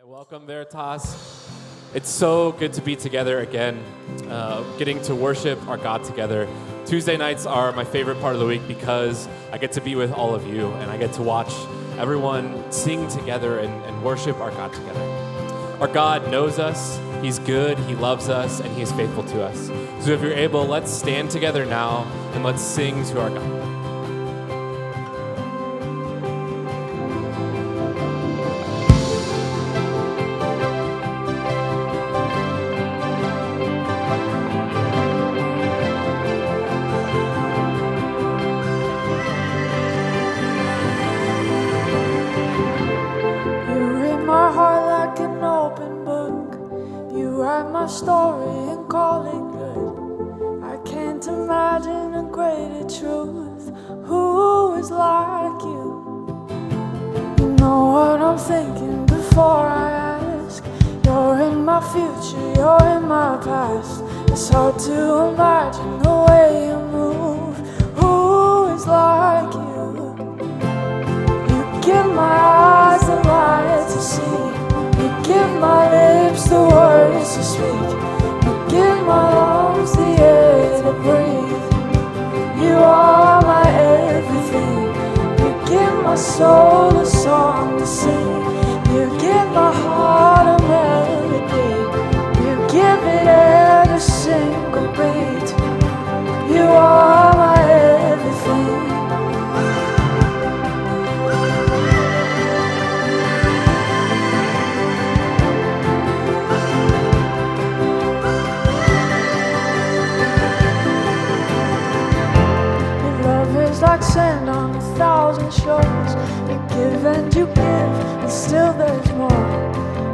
Welcome, Veritas. It's so good to be together again, getting to worship our God together. Tuesday nights are my favorite part of the week because I get to be with all of you and I get to watch everyone sing together and worship our God together. Our God knows us, He's good, He loves us, and He is faithful to us. So if you're able, let's stand together now and let's sing to our God. Story and call it good. I can't imagine a greater truth. Who is like you? You know what I'm thinking before I ask. You're in my future, you're in my past. It's hard to imagine the way you move. Who is like you? You give my eyes the light to see. You give my lips the words to speak. You give my lungs the air to breathe. You are my everything. You give my soul a song to sing. You give my heart a melody. You give it every single beat. You are my everything. Like sand on 1,000 shores. You give and you give, and still there's more.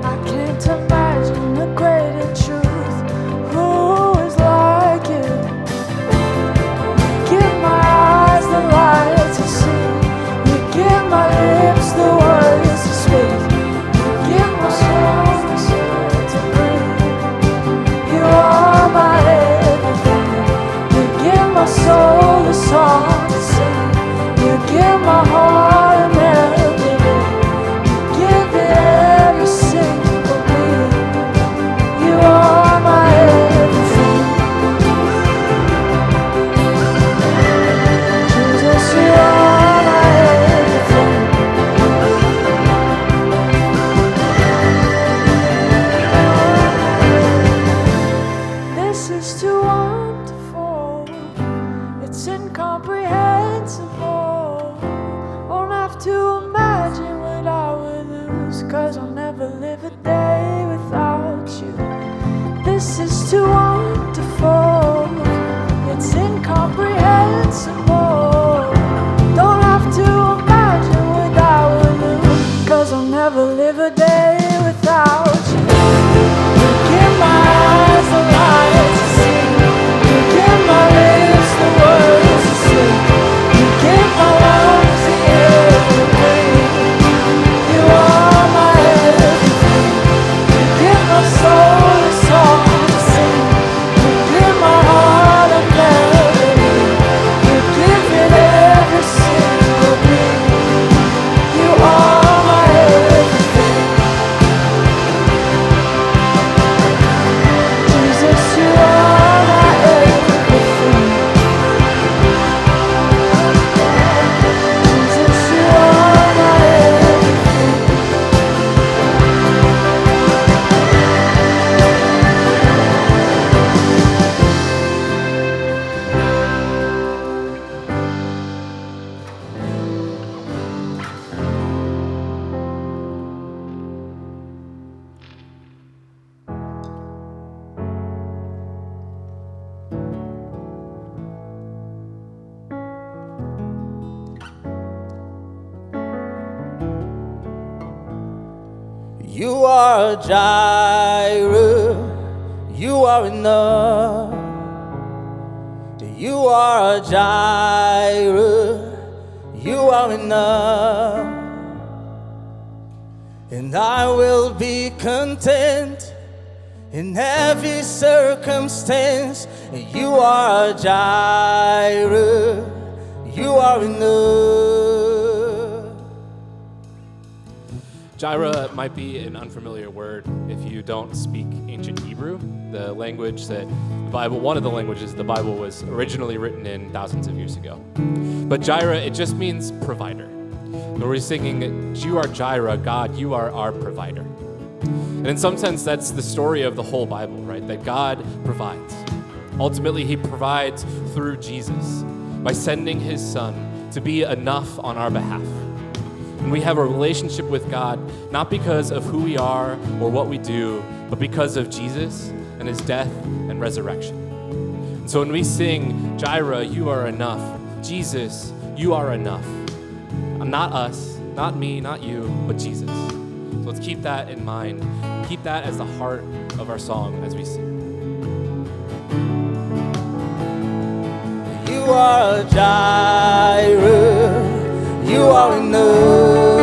I can't imagine a greater truth. Who is like you? You give my eyes the light to see. You give my lips the words to speak. You give my soul the soul to breathe. You are my everything. You give my soul a song to sing. You give my heart a melody. You give it every single beat. You are my everything. Jesus, you are my everything. This is too wonderful. It's incomprehensible. To imagine what I would lose, 'cause I'll never live a day without you. This is too wonderful. It's incomprehensible. Don't have to imagine what I would lose, 'cause I'll never live a day without you. You give my eyes the light to see. You give my lips the words to sing. You give my lungs the air. You are my everything. You give my soul a song to sing. You give my heart a melody. You give it every single beat. You are my everything. Jesus, you are my everything. Jesus, you are my everything. You are Jireh, you are enough. You are Jireh, you are enough. And I will be content in every circumstance. You are Jireh, you are enough. Jireh might be an unfamiliar word if you don't speak ancient Hebrew, the language that the Bible, one of the languages the Bible was originally written in thousands of years ago. But Jireh, it just means provider. And we're singing, you are Jireh, God, you are our provider. And in some sense, that's the story of the whole Bible, right? That God provides. Ultimately, he provides through Jesus by sending his son to be enough on our behalf. And we have a relationship with God, not because of who we are or what we do, but because of Jesus and his death and resurrection. And so when we sing, Jireh, you are enough, Jesus, you are enough. Not us, not me, not you, but Jesus. So let's keep that in mind. Keep that as the heart of our song as we sing. You are Jireh, you are enough.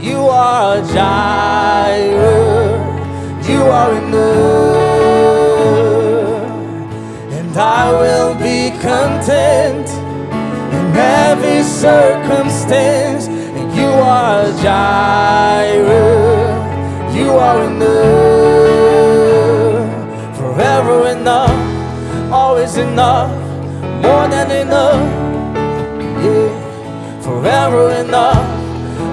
You are Jireh, you are enough. And I will be content in every circumstance. And you are Jireh, you are enough. Forever enough, always enough, more than enough. Yeah, forever enough,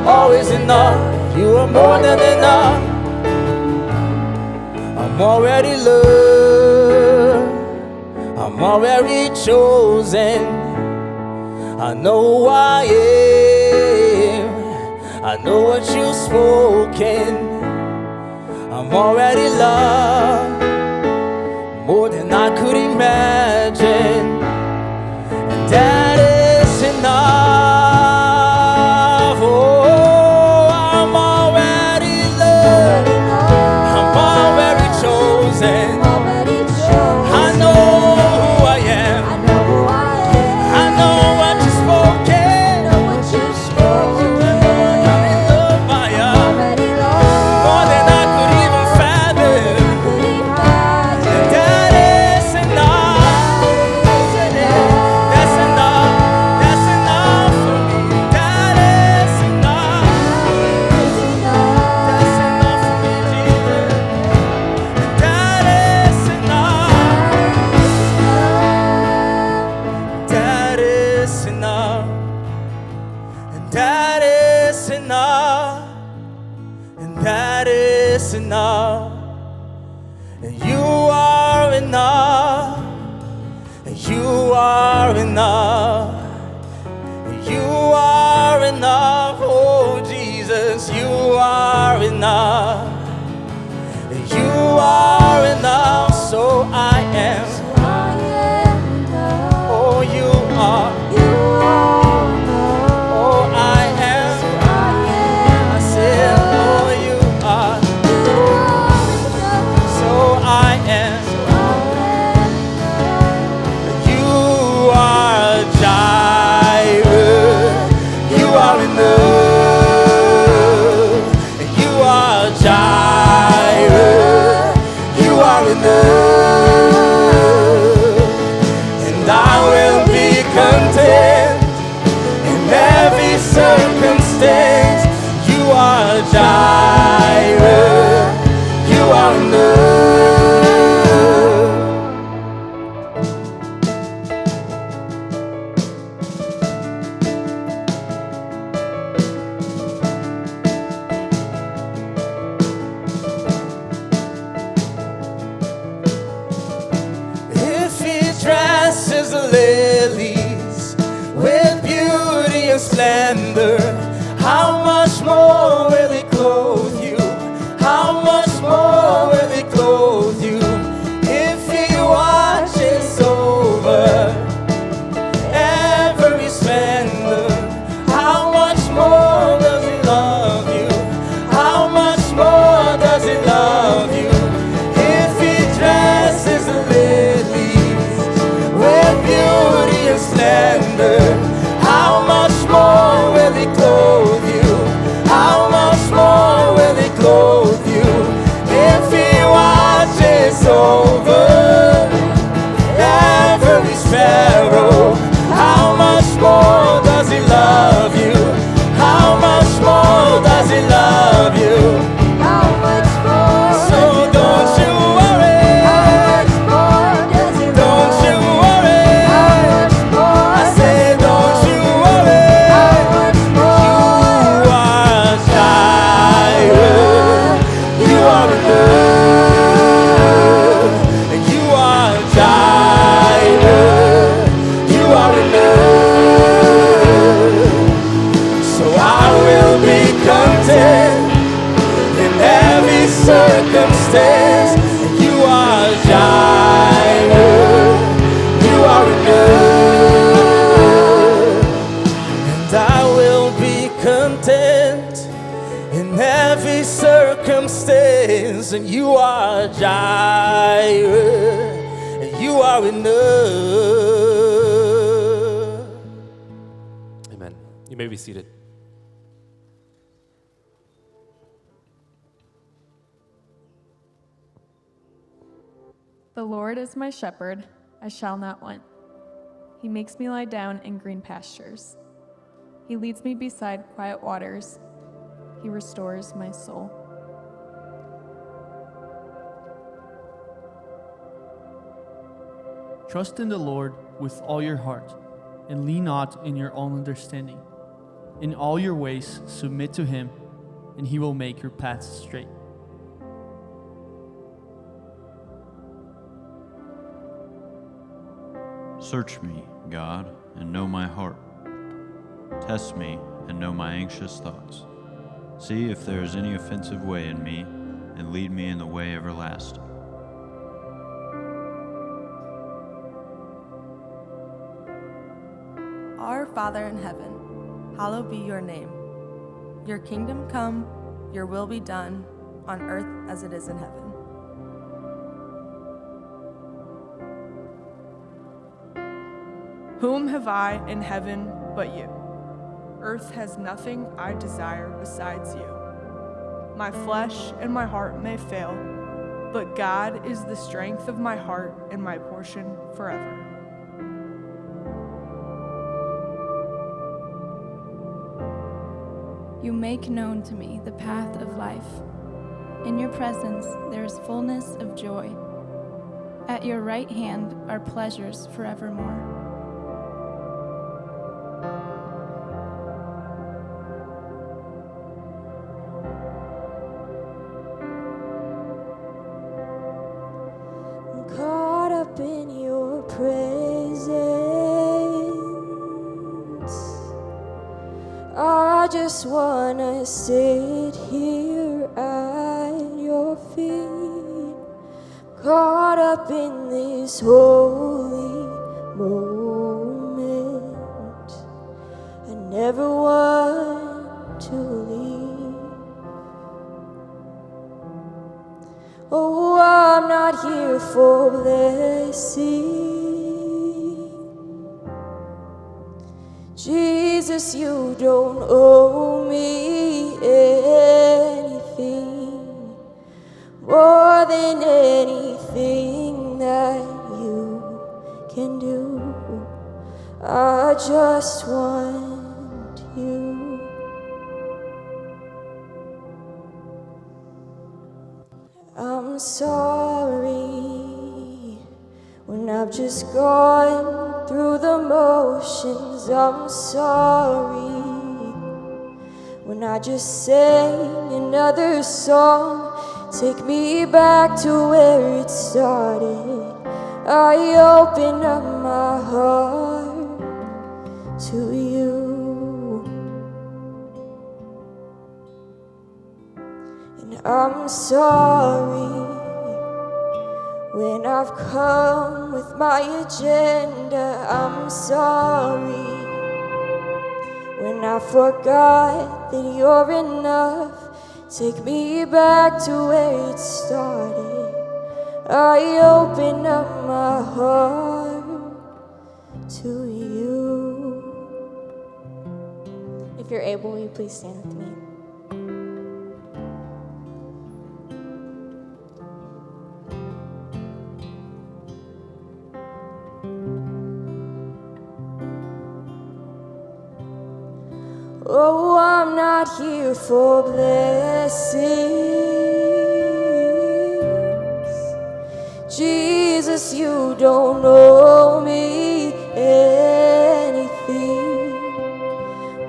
always enough. You are more than enough. I'm already loved, I'm already chosen. I know who I am, I know what you've spoken. I'm already loved, more than I could imagine. And that is enough. Oh, I'm already loved, I'm already chosen. I know who I am, I know what you've spoken. I'm in love by you, more than I could even fathom. And that is enough. That's enough. That's enough for me. That is enough. That's enough for me, Jesus. And that is enough. That is enough. And that is enough. And that is enough. And you are enough. And you are enough. And you are enough. Oh, Jesus, you are enough. And you are enough. So I am. Oh, you are. Oh, I am. I said, oh, you are. So I am. You are Jireh. You are enough. You are Jireh. You are enough. And I will be content in every circumstance. You are Jireh. You are enough. If he dresses the lilies with beauty and splendor, how much more will he clothe circumstance. You are Jireh, you are enough, and I will be content in every circumstance. And you are Jireh, and you are enough. Amen. You may be seated. The Lord is my shepherd, I shall not want. He makes me lie down in green pastures. He leads me beside quiet waters. He restores my soul. Trust in the Lord with all your heart, and lean not in your own understanding. In all your ways submit to him, and he will make your paths straight. Search me, God, and know my heart. Test me and know my anxious thoughts. See if there is any offensive way in me, and lead me in the way everlasting. Our Father in heaven, hallowed be your name. Your kingdom come, your will be done, on earth as it is in heaven. Whom have I in heaven but you? Earth has nothing I desire besides you. My flesh and my heart may fail, but God is the strength of my heart and my portion forever. You make known to me the path of life. In your presence there is fullness of joy. At your right hand are pleasures forevermore. I'm caught up in your presence. I just wanna sit here at your feet, caught up in this holy moment. I never want to leave. Oh, I'm not here for blessing. Jesus, you don't owe me anything more than anything that you can do. I just want you. I'm sorry when I've just gone through the motions. I'm sorry when I just sang another song. Take me back to where it started. I open up my heart to you. And I'm sorry when I've come with my agenda. I'm sorry when I forgot that you're enough. Take me back to where it started. I open up my heart to you. If you're able, will you please stand with me? Oh, I'm not here for blessings. Jesus, you don't owe me anything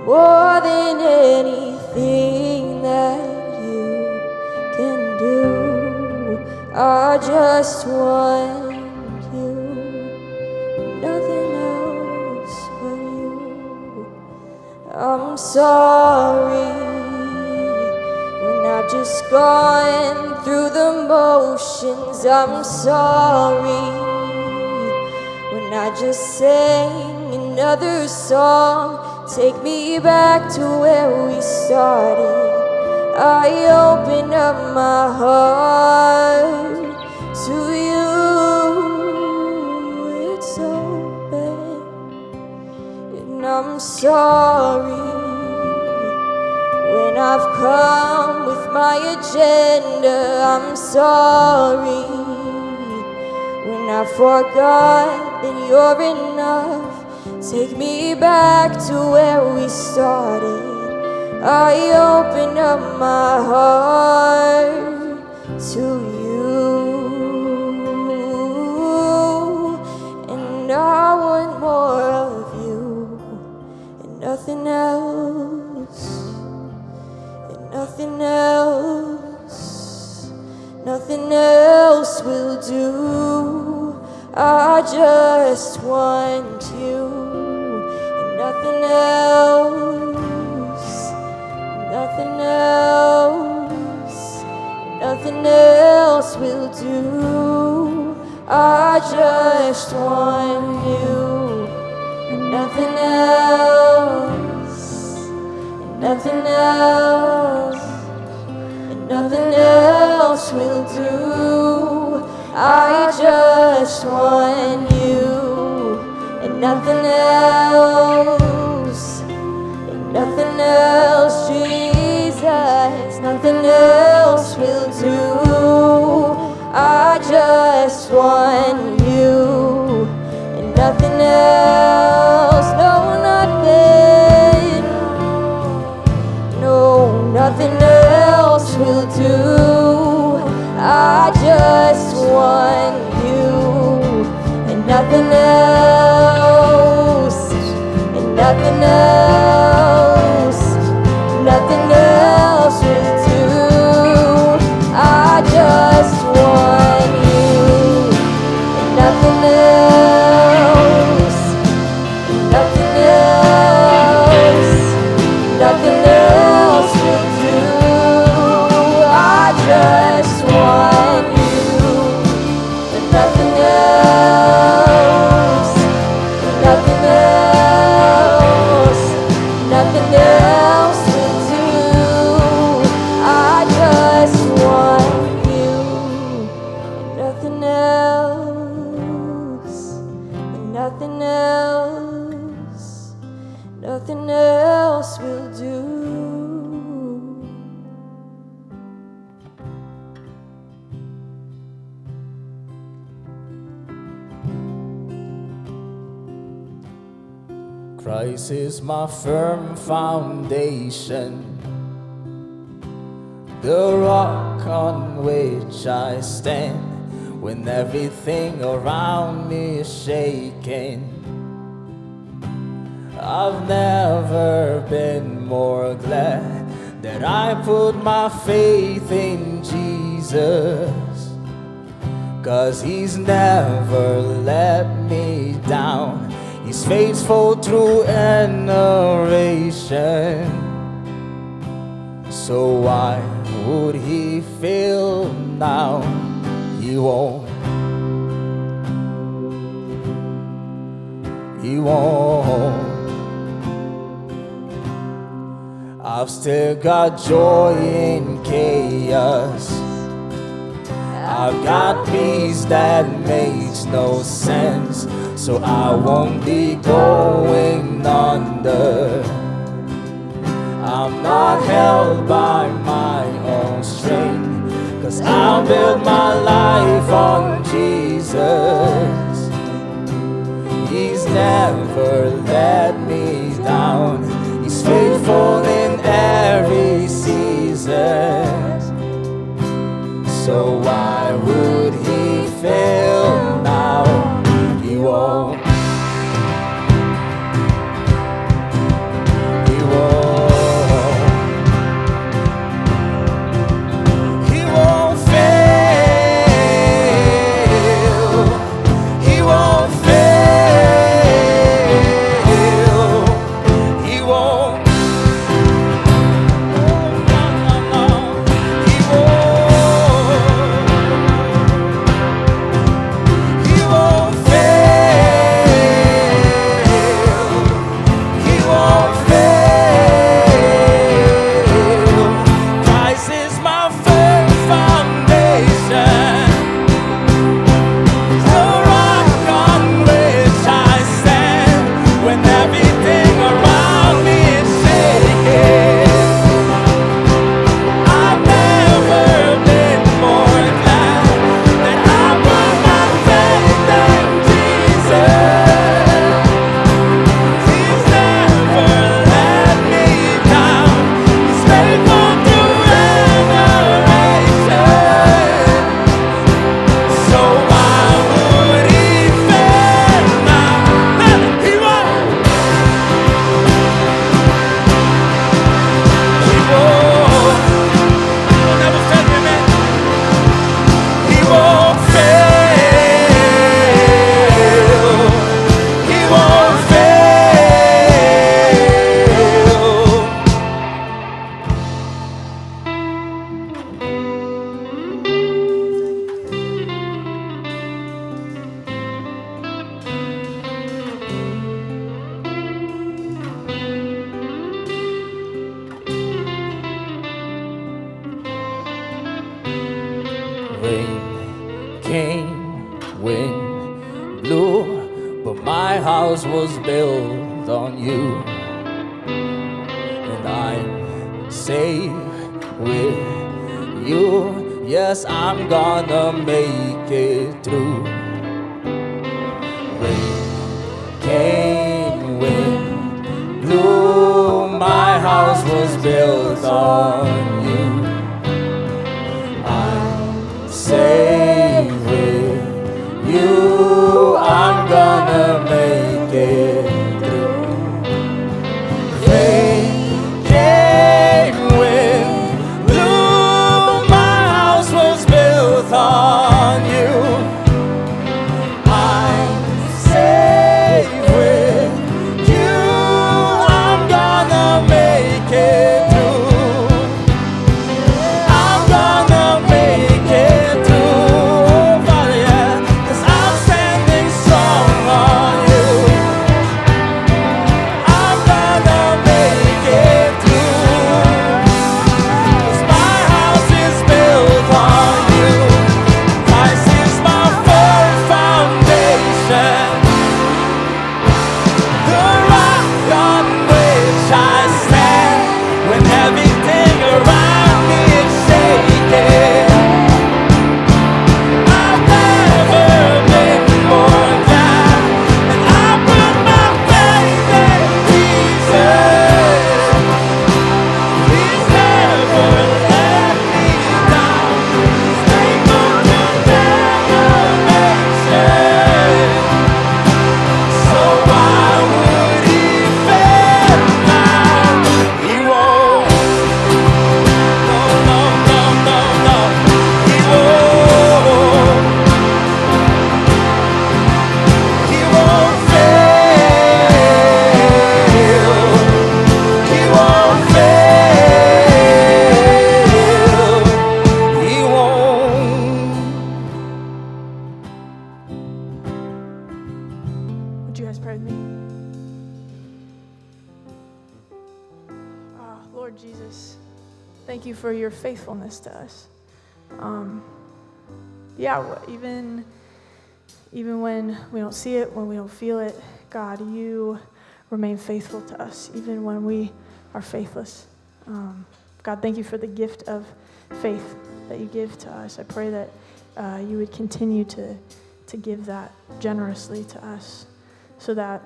more than anything that you can do. I just want you, nothing else but you. I'm sorry when I I've just gone through the motions. I'm sorry when I just sang another song. Take me back to where we started. I open up my heart to you. It's open, and I'm sorry when I've come with my agenda. I'm sorry when I forgot that you're enough. Take me back to where we started. I open up my heart to you, and I want more of you and nothing else. Nothing else, nothing else will do. I just want you, and nothing else, nothing else, nothing else will do. I just want you, and nothing else, and nothing else, and nothing else will do. I just want you, and nothing else, and nothing else, Jesus, nothing else will do. I just want you, and nothing else, no, nothing, no, nothing else will do. I just want you, and nothing else, and nothing else, nothing else will do. I just want you, and nothing else, nothing else, nothing else will do. I just want you, and nothing else, nothing else, nothing else will do. I just want you, and nothing else, and nothing else, nothing else will do. Christ is my firm foundation, the rock on which I stand when everything around me is shaking. I've never been more glad that I put my faith in Jesus, 'cause He's never let me down. He's faithful through generation. So why would He fail now? He won't. He won't. I've still got joy in chaos. I've got peace that makes no sense, so I won't be going under. I'm not held by my own strength, 'cause I'll build my life on Jesus. He's never let me down. He's faithful in every season. So why would He fail now? He won't. He won't. He won't fail. He won't fail. He won't. my firm foundation. The rock on which I stand when everything around me is shaking. I've never been more glad that I put my faith in Jesus. He's never let me down. He's faithful through generations. So why would he fail now? He won't. He won't. He'll never fail you, man. He won't fail. He won't fail. Rain came, wind blew, but my house was built on you. And I'm safe with you. Yes, I'm gonna make it through. Rain came, wind blew, my house was built on you. I'm safe with you. I'm gonna make it through. Rain came, wind blew, my house was built on you. I'm safe with you. I'm gonna make it through. I'm gonna make it through, Father, yeah, 'cause I'm standing strong on you. I'm gonna make it through, 'cause my house is built on you. Christ is my firm foundation, the rock on which I stand when everything around me is shaking. I've never been more glad that I put my faith in Jesus. He's never let me down. He's faithful through generations. So why would he fail now? He won't. No, no, no, no, no. He won't. He won't fail. He won't fail. He won't. Would you guys pray with me? Lord Jesus, thank you for your faithfulness to us. Even when we don't see it, when we don't feel it, God, you remain faithful to us, even when we are faithless. God, thank you for the gift of faith that you give to us. I pray that you would continue to give that generously to us, so that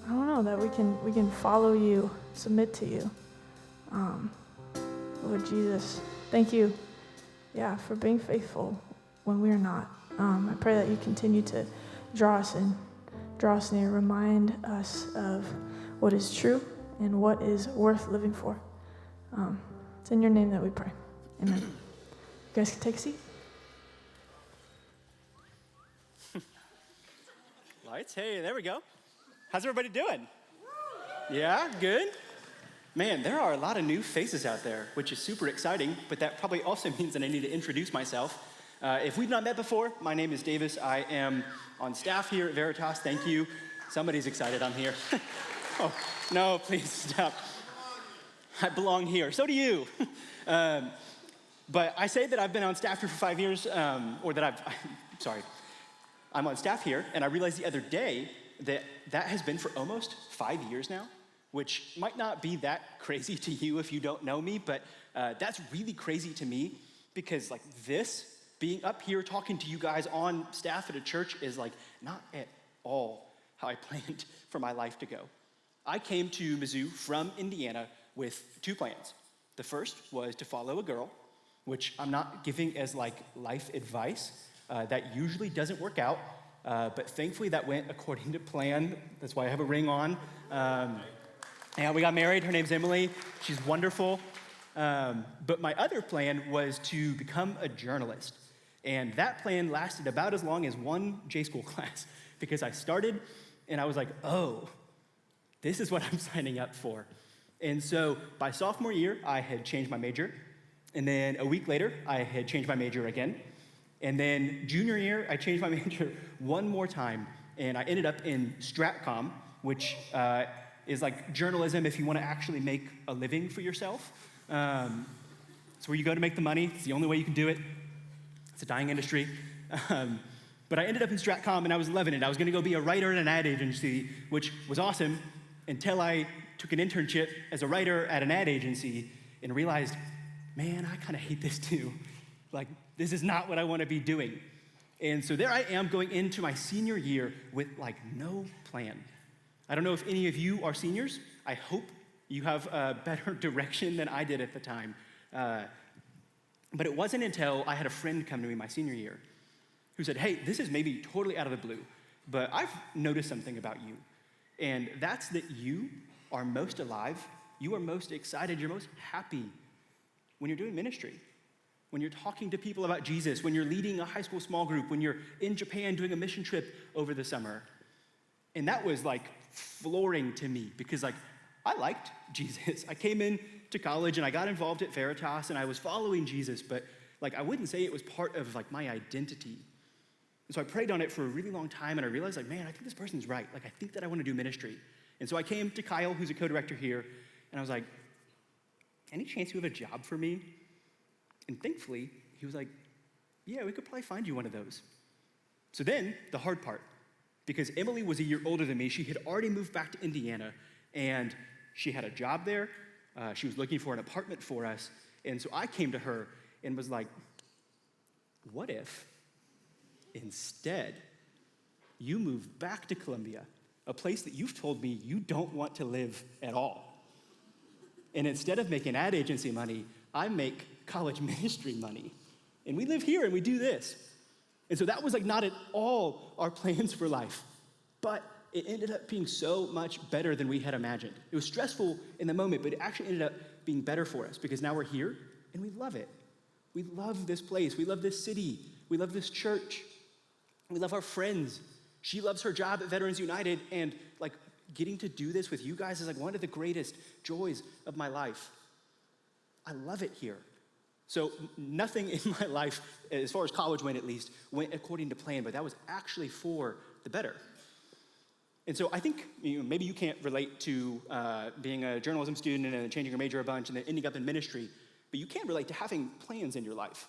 that we can follow you, submit to you. Lord Jesus, thank you, for being faithful when we're not. I pray that you continue to draw us near, remind us of what is true and what is worth living for. It's in your name that we pray. Amen. You guys can take a seat. Lights, hey, there we go. How's everybody doing? Yeah, good? Man, there are a lot of new faces out there, which is super exciting, but that probably also means that I need to introduce myself. If we've not met before, my name is Davis. I am on staff here at Veritas. Thank you. Somebody's excited I'm here. Oh, no, please stop. I belong here. So do you. But I say that I've been on staff here for 5 years, I'm on staff here, and I realized the other day that that has been for almost 5 years now, which might not be that crazy to you if you don't know me, but that's really crazy to me because like this, being up here talking to you guys on staff at a church is like not at all how I planned for my life to go. I came to Mizzou from Indiana with 2 plans. The first was to follow a girl, which I'm not giving as like life advice. That usually doesn't work out, but thankfully that went according to plan. That's why I have a ring on. And we got married. Her name's Emily. She's wonderful. But my other plan was to become a journalist. And that plan lasted about as long as one J-School class because I started and I was like, oh, this is what I'm signing up for. And so by sophomore year, I had changed my major. And then a week later, I had changed my major again. And then junior year, I changed my major one more time. And I ended up in Stratcom, which is like journalism if you want to actually make a living for yourself. It's where you go to make the money. It's the only way you can do it. It's a dying industry. But I ended up in Stratcom, and I was loving it. I was going to go be a writer at an ad agency, which was awesome until I took an internship as a writer at an ad agency and realized, man, I kind of hate this too. Like, this is not what I want to be doing. And so there I am going into my senior year with like no plan. I don't know if any of you are seniors. I hope you have a better direction than I did at the time. But it wasn't until I had a friend come to me my senior year who said, hey, this is maybe totally out of the blue, but I've noticed something about you. And that's that you are most alive, you are most excited, you're most happy when you're doing ministry, when you're talking to people about Jesus, when you're leading a high school small group, when you're in Japan doing a mission trip over the summer. And that was like flooring to me because like I liked Jesus. I came in to college and I got involved at Veritas and I was following Jesus, but like I wouldn't say it was part of like my identity. And so I prayed on it for a really long time and I realized like, man, I think this person's right. Like I think that I want to do ministry. And so I came to Kyle, who's a co-director here, and I was like, any chance you have a job for me? And thankfully, he was like, yeah, we could probably find you one of those. So then, the hard part, because Emily was a year older than me, she had already moved back to Indiana, and she had a job there. She was looking for an apartment for us. And so I came to her and was like, what if instead you move back to Columbia, a place that you've told me you don't want to live at all? And instead of making ad agency money, I make college ministry money. And we live here and we do this. And so that was like not at all our plans for life. But it ended up being so much better than we had imagined. It was stressful in the moment, but it actually ended up being better for us because now we're here and we love it. We love this place. We love this city. We love this church. We love our friends. She loves her job at Veterans United, and like getting to do this with you guys is like one of the greatest joys of my life. I love it here. So nothing in my life, as far as college went at least, went according to plan, but that was actually for the better. And so I think maybe you can't relate to being a journalism student and then changing your major a bunch and then ending up in ministry, but you can relate to having plans in your life.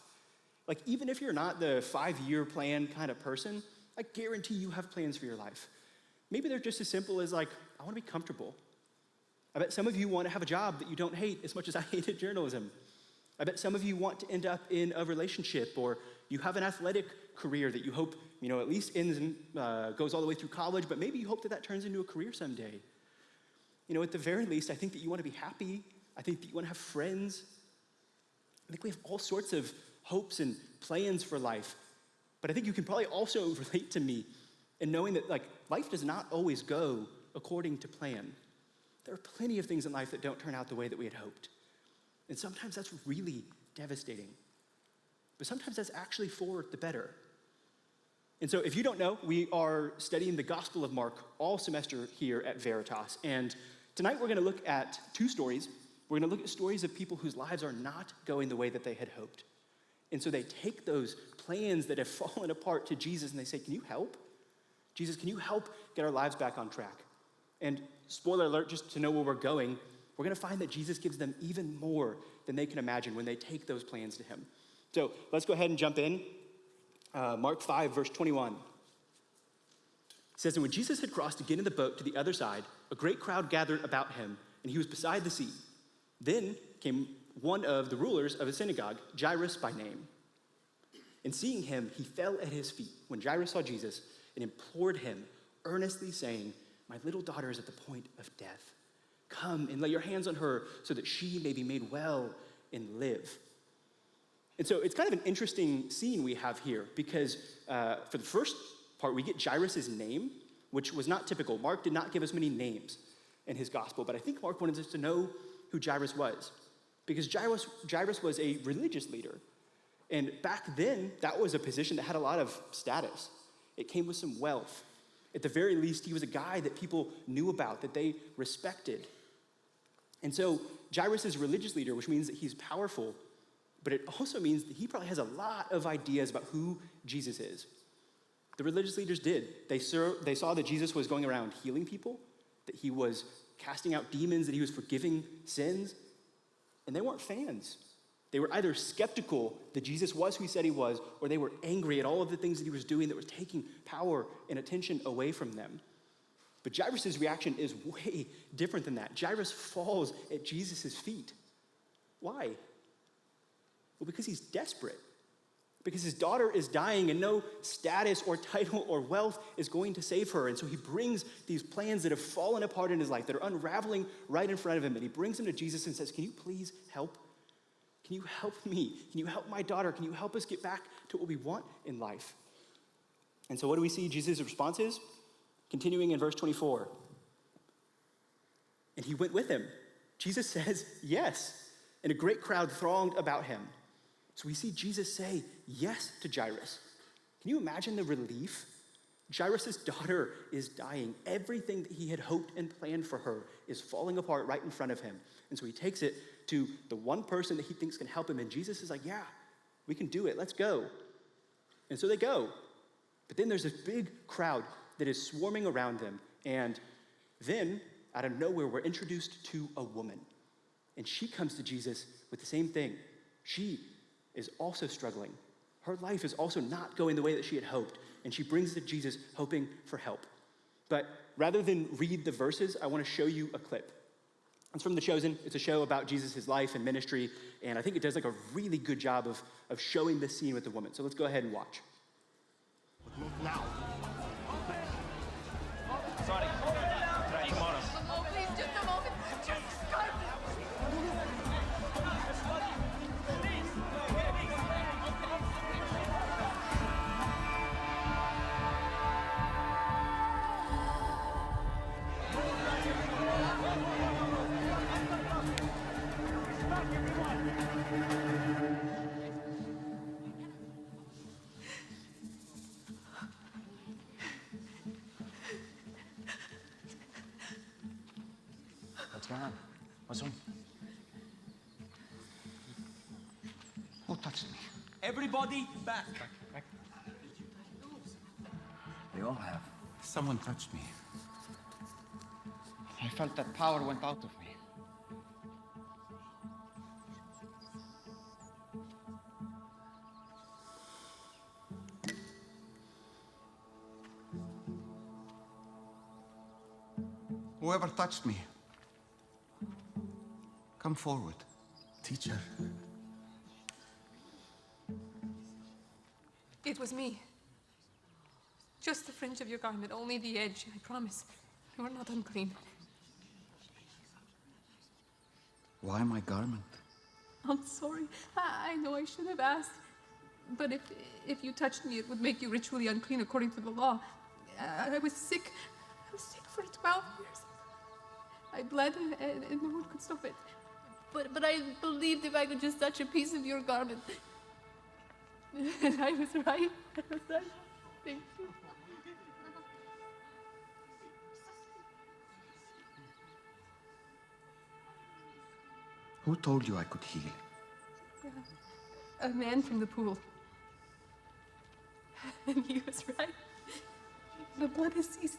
Like even if you're not the 5-year plan kind of person, I guarantee you have plans for your life. Maybe they're just as simple as like, I want to be comfortable. I bet some of you want to have a job that you don't hate as much as I hated journalism. I bet some of you want to end up in a relationship, or you have an athletic career that you hope, at least ends and goes all the way through college, but maybe you hope that that turns into a career someday. At the very least, I think that you want to be happy. I think that you want to have friends. I think we have all sorts of hopes and plans for life. But I think you can probably also relate to me in knowing that life does not always go according to plan. There are plenty of things in life that don't turn out the way that we had hoped. And sometimes that's really devastating. But sometimes that's actually for the better. And so if you don't know, we are studying the Gospel of Mark all semester here at Veritas. And tonight we're going to look at 2 stories. We're going to look at stories of people whose lives are not going the way that they had hoped. And so they take those plans that have fallen apart to Jesus and they say, can you help? Jesus, can you help get our lives back on track? And spoiler alert, just to know where we're going we're going to find that Jesus gives them even more than they can imagine when they take those plans to him. So let's go ahead and jump in. Mark 5, verse 21. It says, and when Jesus had crossed again in the boat to the other side, a great crowd gathered about him, and he was beside the sea. Then came one of the rulers of a synagogue, Jairus by name. And seeing him, he fell at his feet when Jairus saw Jesus and implored him, earnestly saying, my little daughter is at the point of death. Come and lay your hands on her so that she may be made well and live. And so it's kind of an interesting scene we have here because for the first part, we get Jairus' name, which was not typical. Mark did not give us many names in his gospel, but I think Mark wanted us to know who Jairus was because Jairus was a religious leader. And back then, that was a position that had a lot of status. It came with some wealth. At the very least, he was a guy that people knew about, that they respected. And so Jairus is a religious leader, which means that he's powerful, but it also means that he probably has a lot of ideas about who Jesus is. The religious leaders did. They saw that Jesus was going around healing people, that he was casting out demons, that he was forgiving sins, and they weren't fans. They were either skeptical that Jesus was who he said he was, or they were angry at all of the things that he was doing that were taking power and attention away from them. But Jairus' reaction is way different than that. Jairus falls at Jesus' feet. Why? Well, because he's desperate. Because his daughter is dying and no status or title or wealth is going to save her. And so he brings these plans that have fallen apart in his life, that are unraveling right in front of him. And he brings them to Jesus and says, can you please help? Can you help me? Can you help my daughter? Can you help us get back to what we want in life? And so what do we see Jesus' response is? Continuing in verse 24. And he went with him. Jesus says, yes. And a great crowd thronged about him. So we see Jesus say yes to Jairus. Can you imagine the relief? Jairus' daughter is dying. Everything that he had hoped and planned for her is falling apart right in front of him. And so he takes it to the one person that he thinks can help him. And Jesus is like, yeah, we can do it. Let's go. And so they go. But then there's this big crowd that is swarming around them. And then, out of nowhere, we're introduced to a woman. And she comes to Jesus with the same thing. She is also struggling. Her life is also not going the way that she had hoped. And she brings it to Jesus hoping for help. But rather than read the verses, I want to show you a clip. It's from The Chosen. It's a show about Jesus' life and ministry. And I think it does like a really good job of showing this scene with the woman. So let's go ahead and watch. Now. Sorry. Trying more. Oh, please, just a moment. Just start. What's going on? What's wrong? Who touched me? Everybody back. They all have. Someone touched me. I felt that power went out of me. Whoever touched me, come forward. Teacher, It was me. Just the fringe of your garment, only the edge, I promise. You are not unclean. Why my garment? I'm sorry. I know I should have asked. But if you touched me, it would make you ritually unclean according to the law. I was sick. I was sick for 12 years. I bled and no one could stop it. But I believed if I could just touch a piece of your garment. And I was right. I was right. Thank you. Who told you I could heal? A man from the pool. And he was right. The blood has ceased.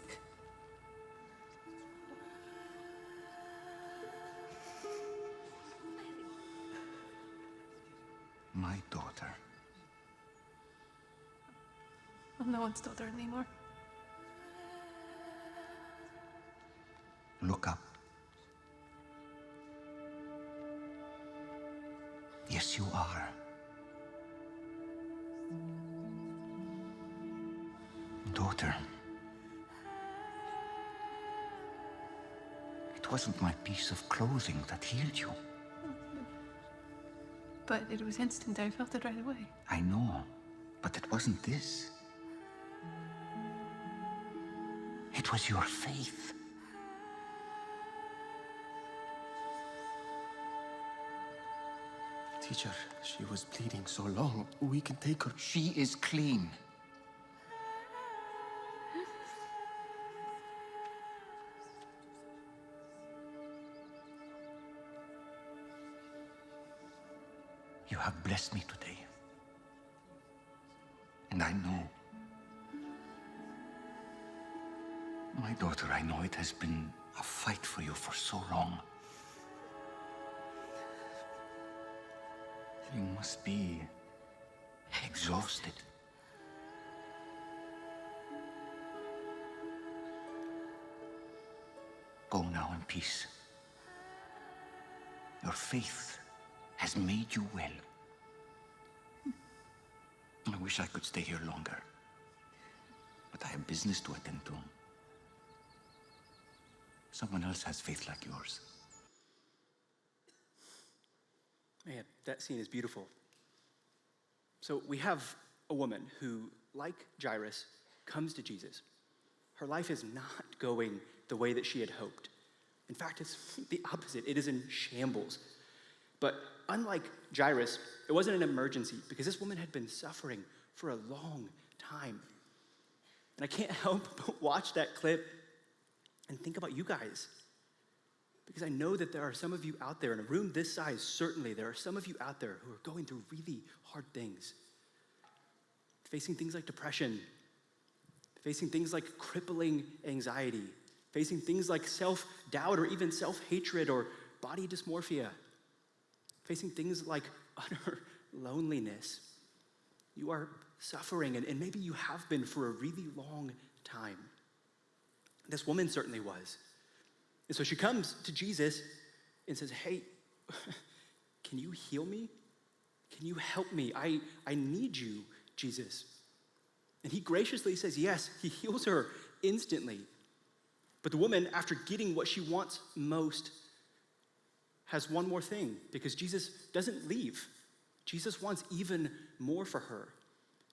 My daughter. I'm no one's daughter anymore. Look up. Yes, you are. Daughter. It wasn't my piece of clothing that healed you. But it was instant. I felt it right away. I know, but it wasn't this. It was your faith. Teacher, she was bleeding so long. We can take her. She is clean. You have blessed me today. And I know. My daughter, I know it has been a fight for you for so long. You must be exhausted. Go now in peace. Your faith has made you well. I wish I could stay here longer, but I have business to attend to. Someone else has faith like yours. Man, that scene is beautiful. So we have a woman who, like Jairus, comes to Jesus. Her life is not going the way that she had hoped. In fact, it's the opposite. It is in shambles. But unlike Jairus, it wasn't an emergency because this woman had been suffering for a long time. And I can't help but watch that clip and think about you guys. Because I know that there are some of you out there, in a room this size, certainly, there are some of you out there who are going through really hard things. Facing things like depression, facing things like crippling anxiety, facing things like self-doubt or even self-hatred or body dysmorphia, facing things like utter loneliness. You are suffering, and maybe you have been for a really long time. This woman certainly was. And so she comes to Jesus and says, hey, can you heal me? Can you help me? I need you, Jesus. And he graciously says, yes, he heals her instantly. But the woman, after getting what she wants most, has one more thing, because Jesus doesn't leave. Jesus wants even more for her.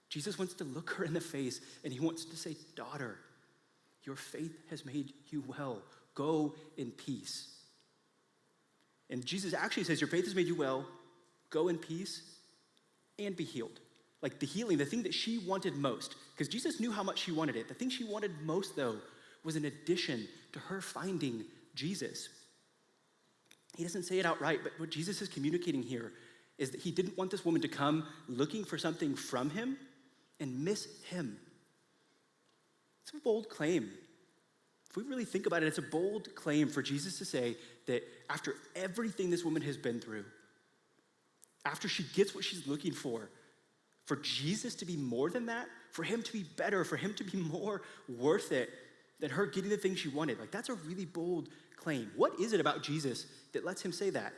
Jesus wants to look her in the face, and he wants to say, daughter, your faith has made you well. Go in peace. And Jesus actually says, your faith has made you well. Go in peace and be healed. Like the healing, the thing that she wanted most, because Jesus knew how much she wanted it. The thing she wanted most, though, was an addition to her finding Jesus. He doesn't say it outright, but what Jesus is communicating here is that he didn't want this woman to come looking for something from him and miss him. It's a bold claim. If we really think about it, it's a bold claim for Jesus to say that after everything this woman has been through, after she gets what she's looking for Jesus to be more than that, for him to be better, for him to be more worth it than her getting the thing she wanted. Like, that's a really bold claim. What is it about Jesus that lets him say that?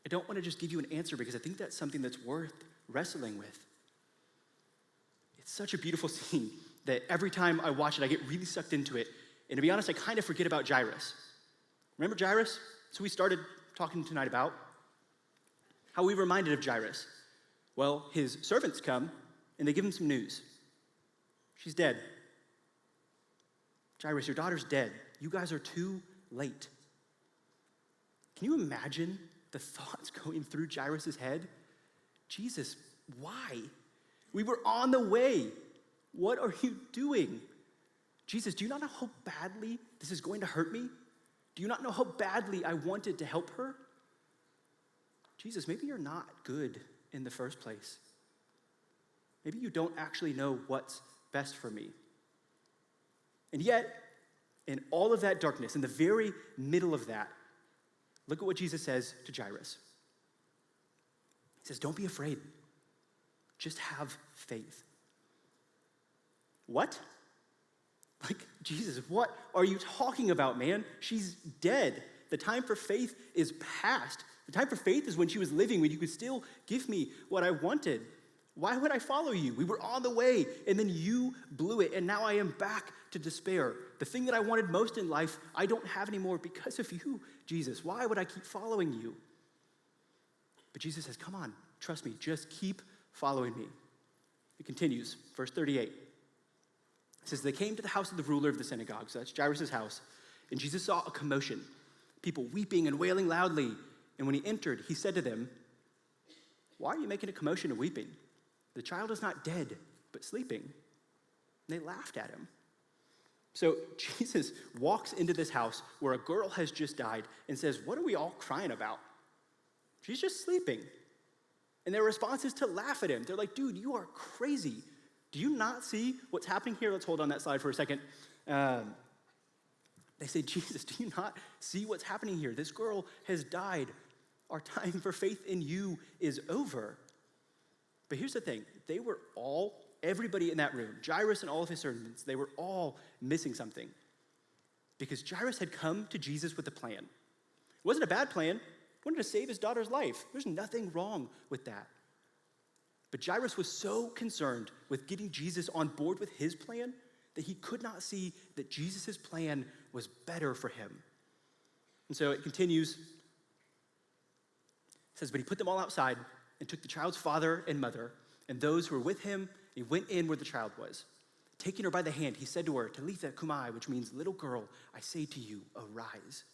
I don't want to just give you an answer because I think that's something that's worth wrestling with. It's such a beautiful scene that every time I watch it, I get really sucked into it. And to be honest, I kind of forget about Jairus. Remember Jairus? So we started talking tonight about how we reminded of Jairus. Well, his servants come and they give him some news. She's dead. Jairus, your daughter's dead. You guys are too late. Can you imagine the thoughts going through Jairus' head? Jesus, why? We were on the way. What are you doing? Jesus, do you not know how badly this is going to hurt me? Do you not know how badly I wanted to help her? Jesus, maybe you're not good in the first place. Maybe you don't actually know what's best for me. And yet, in all of that darkness, in the very middle of that, look at what Jesus says to Jairus. He says, don't be afraid. Just have faith. What? Like, Jesus, what are you talking about, man? She's dead. The time for faith is past. The time for faith is when she was living, when you could still give me what I wanted. Why would I follow you? We were on the way, and then you blew it, and now I am back to despair. The thing that I wanted most in life, I don't have anymore because of you, Jesus. Why would I keep following you? But Jesus says, come on, trust me, just keep following me. It continues, verse 38. It says, they came to the house of the ruler of the synagogue, so that's Jairus' house, and Jesus saw a commotion, people weeping and wailing loudly. And when he entered, he said to them, why are you making a commotion and weeping? The child is not dead, but sleeping. And they laughed at him. So Jesus walks into this house where a girl has just died and says, what are we all crying about? She's just sleeping. And their response is to laugh at him. They're like, dude, you are crazy. Do you not see what's happening here? Let's hold on that slide for a second. They say, Jesus, do you not see what's happening here? This girl has died. Our time for faith in you is over. But here's the thing. They were all, everybody in that room, Jairus and all of his servants, they were all missing something. Because Jairus had come to Jesus with a plan. It wasn't a bad plan. He wanted to save his daughter's life. There's nothing wrong with that. But Jairus was so concerned with getting Jesus on board with his plan that he could not see that Jesus' plan was better for him. And so it continues. It says, but he put them all outside and took the child's father and mother and those who were with him. He went in where the child was. Taking her by the hand, he said to her, Talitha kumai, which means, little girl, I say to you, arise.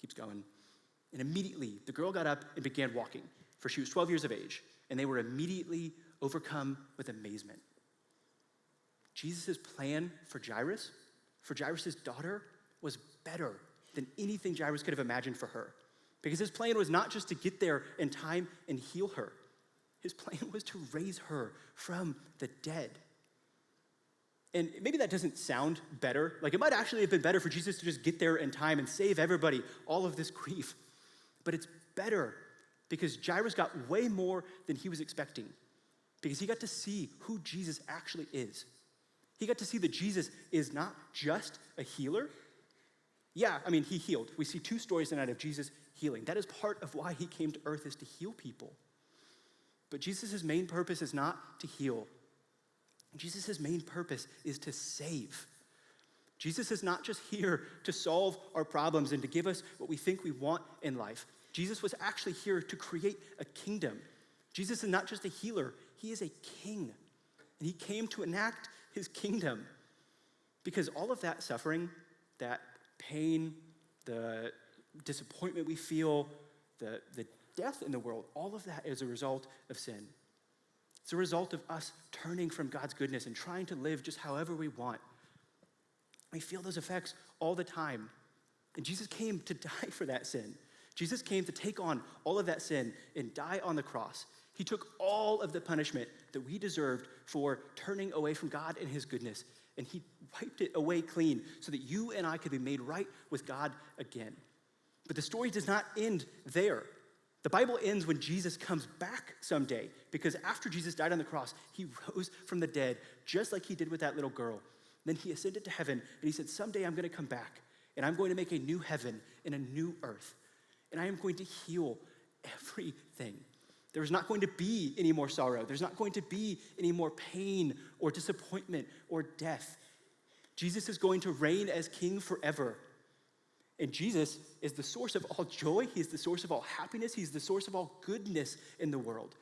Keeps going. And immediately the girl got up and began walking, for she was 12 years of age, and they were immediately overcome with amazement. Jesus' plan for Jairus' daughter, was better than anything Jairus could have imagined for her. Because his plan was not just to get there in time and heal her. His plan was to raise her from the dead. And maybe that doesn't sound better. Like, it might actually have been better for Jesus to just get there in time and save everybody all of this grief. But it's better because Jairus got way more than he was expecting. Because he got to see who Jesus actually is. He got to see that Jesus is not just a healer. Yeah, I mean, he healed. We see 2 stories tonight of Jesus healing. That is part of why he came to earth, is to heal people. But Jesus' main purpose is not to heal. Jesus' main purpose is to save. Jesus is not just here to solve our problems and to give us what we think we want in life. Jesus was actually here to create a kingdom. Jesus is not just a healer, he is a king. And he came to enact his kingdom. Because all of that suffering, that pain, the disappointment we feel, the death in the world, all of that is a result of sin. It's a result of us turning from God's goodness and trying to live just however we want. We feel those effects all the time. And Jesus came to die for that sin. Jesus came to take on all of that sin and die on the cross. He took all of the punishment that we deserved for turning away from God and his goodness, and he wiped it away clean so that you and I could be made right with God again. But the story does not end there. The Bible ends when Jesus comes back someday, because after Jesus died on the cross, he rose from the dead, just like he did with that little girl. Then he ascended to heaven, and he said, someday I'm going to come back, and I'm going to make a new heaven and a new earth, and I am going to heal everything. There's not going to be any more sorrow. There's not going to be any more pain or disappointment or death. Jesus is going to reign as king forever. And Jesus is the source of all joy. He is the source of all happiness. He's the source of all goodness in the world.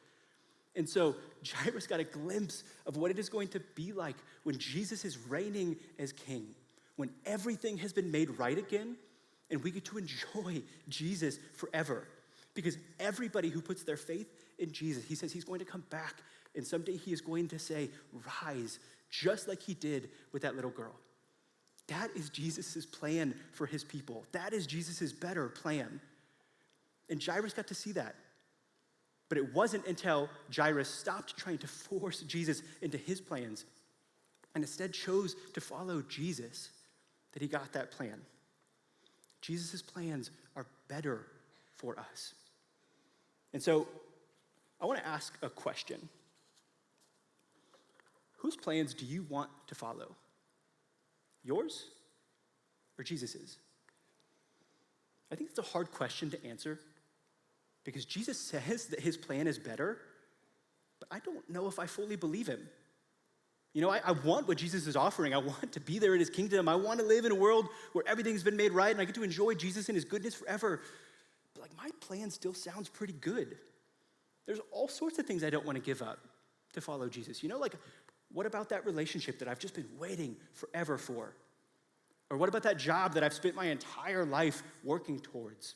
And so Jairus got a glimpse of what it is going to be like when Jesus is reigning as king, when everything has been made right again, and we get to enjoy Jesus forever. Because everybody who puts their faith in Jesus, he says he's going to come back, and someday he is going to say, rise, just like he did with that little girl. That is Jesus' plan for his people. That is Jesus' better plan. And Jairus got to see that. But it wasn't until Jairus stopped trying to force Jesus into his plans and instead chose to follow Jesus that he got that plan. Jesus' plans are better for us. And so I want to ask a question. Whose plans do you want to follow? Yours or Jesus's? I think it's a hard question to answer because Jesus says that his plan is better, but I don't know if I fully believe him. You know, I want what Jesus is offering. I want to be there in his kingdom. I want to live in a world where everything's been made right and I get to enjoy Jesus and his goodness forever. But like my plan still sounds pretty good. There's all sorts of things I don't want to give up to follow Jesus. You know, like what about that relationship that I've just been waiting forever for? Or what about that job that I've spent my entire life working towards?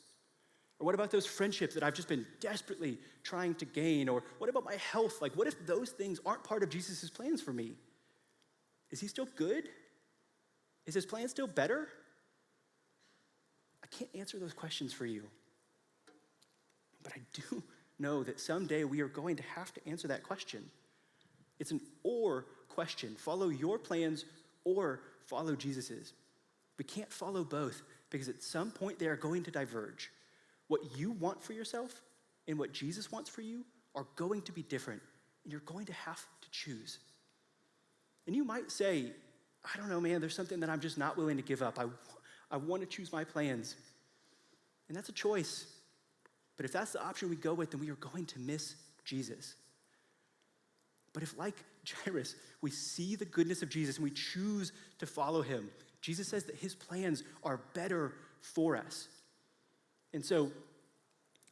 Or what about those friendships that I've just been desperately trying to gain? Or what about my health? Like, what if those things aren't part of Jesus' plans for me? Is he still good? Is his plan still better? I can't answer those questions for you. But I do know that someday we are going to have to answer that question. It's an or question. Follow your plans or follow Jesus's. We can't follow both because at some point they are going to diverge. What you want for yourself and what Jesus wants for you are going to be different, and you're going to have to choose. And you might say, I don't know, man, there's something that I'm just not willing to give up. I want to choose my plans. And that's a choice. But if that's the option we go with, then we are going to miss Jesus. But if, like Jairus, we see the goodness of Jesus and we choose to follow him, Jesus says that his plans are better for us. And so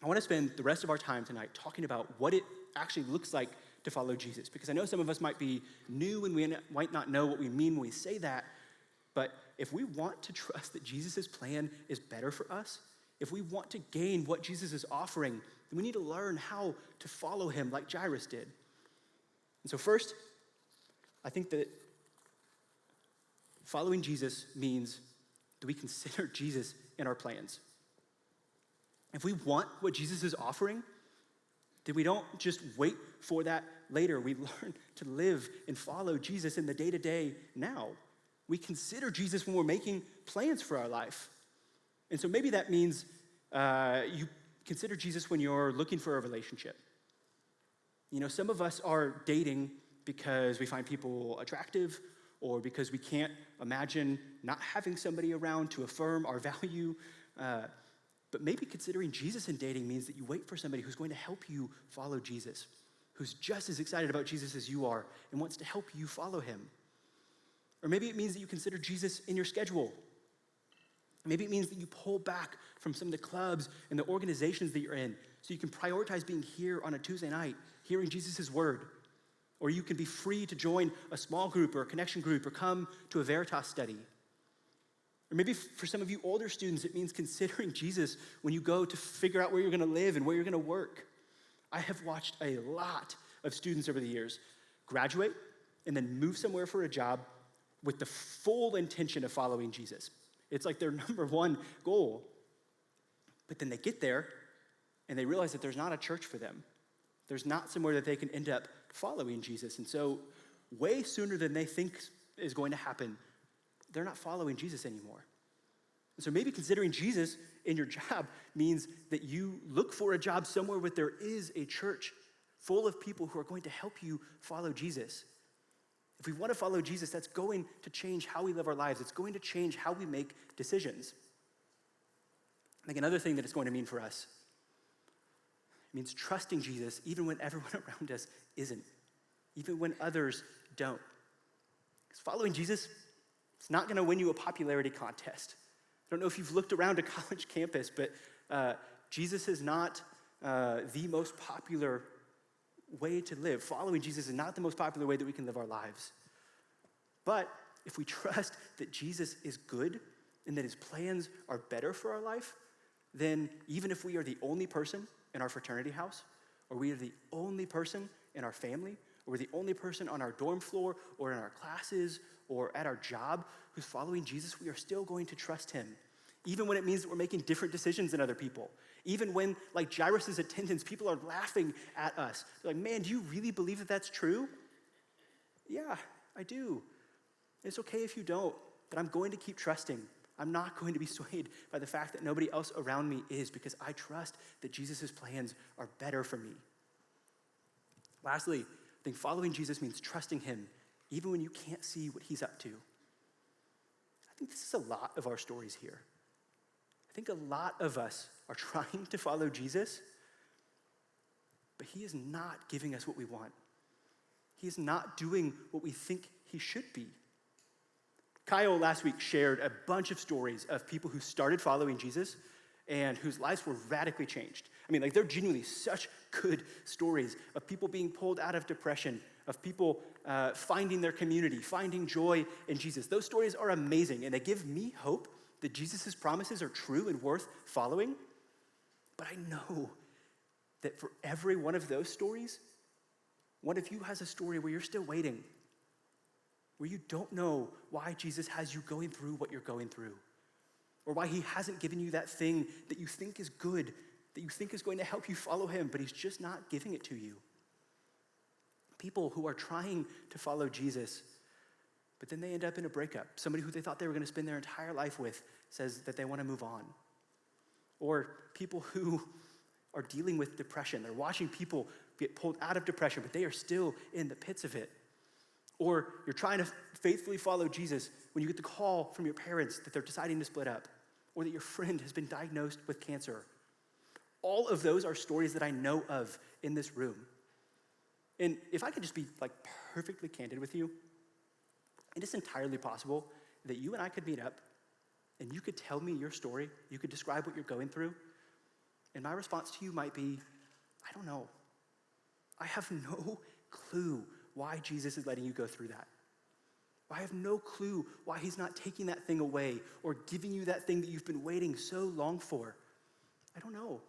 I want to spend the rest of our time tonight talking about what it actually looks like to follow Jesus, because I know some of us might be new and we might not know what we mean when we say that, but if we want to trust that Jesus' plan is better for us, if we want to gain what Jesus is offering, then we need to learn how to follow him like Jairus did. And so first, I think that following Jesus means that we consider Jesus in our plans. If we want what Jesus is offering, then we don't just wait for that later. We learn to live and follow Jesus in the day-to-day now. We consider Jesus when we're making plans for our life. And so maybe that means you consider Jesus when you're looking for a relationship. You know, some of us are dating because we find people attractive or because we can't imagine not having somebody around to affirm our value. But maybe considering Jesus in dating means that you wait for somebody who's going to help you follow Jesus, who's just as excited about Jesus as you are and wants to help you follow him. Or maybe it means that you consider Jesus in your schedule. Maybe it means that you pull back from some of the clubs and the organizations that you're in so you can prioritize being here on a Tuesday night, hearing Jesus' word. Or you can be free to join a small group or a connection group or come to a Veritas study. Or maybe for some of you older students, it means considering Jesus when you go to figure out where you're going to live and where you're going to work. I have watched a lot of students over the years graduate and then move somewhere for a job with the full intention of following Jesus. It's like their number one goal. But then they get there and they realize that there's not a church for them. There's not somewhere that they can end up following Jesus. And so way sooner than they think is going to happen, they're not following Jesus anymore. And so maybe considering Jesus in your job means that you look for a job somewhere where there is a church full of people who are going to help you follow Jesus. If we want to follow Jesus, that's going to change how we live our lives. It's going to change how we make decisions. I think another thing that it's going to mean for us, it means trusting Jesus even when everyone around us isn't, even when others don't. Because following Jesus, it's not going to win you a popularity contest. I don't know if you've looked around a college campus, but Jesus is not the most popular way to live. Following Jesus is not the most popular way that we can live our lives. But if we trust that Jesus is good and that his plans are better for our life, then even if we are the only person in our fraternity house, or we are the only person in our family, or we're the only person on our dorm floor or in our classes or at our job who's following Jesus, we are still going to trust him. Even when it means that we're making different decisions than other people. Even when, like Jairus' attendants, people are laughing at us. They're like, man, do you really believe that that's true? Yeah, I do. It's okay if you don't, but I'm going to keep trusting. I'm not going to be swayed by the fact that nobody else around me is, because I trust that Jesus' plans are better for me. Lastly, I think following Jesus means trusting him even when you can't see what he's up to. I think this is a lot of our stories here. I think a lot of us are trying to follow Jesus, but he is not giving us what we want. He is not doing what we think he should be. Kyle last week shared a bunch of stories of people who started following Jesus and whose lives were radically changed. I mean, like, they're genuinely such good stories of people being pulled out of depression, of people finding their community, finding joy in Jesus. Those stories are amazing, and they give me hope that Jesus' promises are true and worth following. But I know that for every one of those stories, one of you has a story where you're still waiting, where you don't know why Jesus has you going through what you're going through, or why he hasn't given you that thing that you think is good, that you think is going to help you follow him, but he's just not giving it to you. People who are trying to follow Jesus, but then they end up in a breakup. Somebody who they thought they were going to spend their entire life with says that they want to move on. Or people who are dealing with depression. They're watching people get pulled out of depression, but they are still in the pits of it. Or you're trying to faithfully follow Jesus when you get the call from your parents that they're deciding to split up, or that your friend has been diagnosed with cancer. All of those are stories that I know of in this room. And if I could just be like perfectly candid with you, it is entirely possible that you and I could meet up and you could tell me your story, you could describe what you're going through, and my response to you might be, I don't know. I have no clue why Jesus is letting you go through that. I have no clue why he's not taking that thing away or giving you that thing that you've been waiting so long for. I don't know.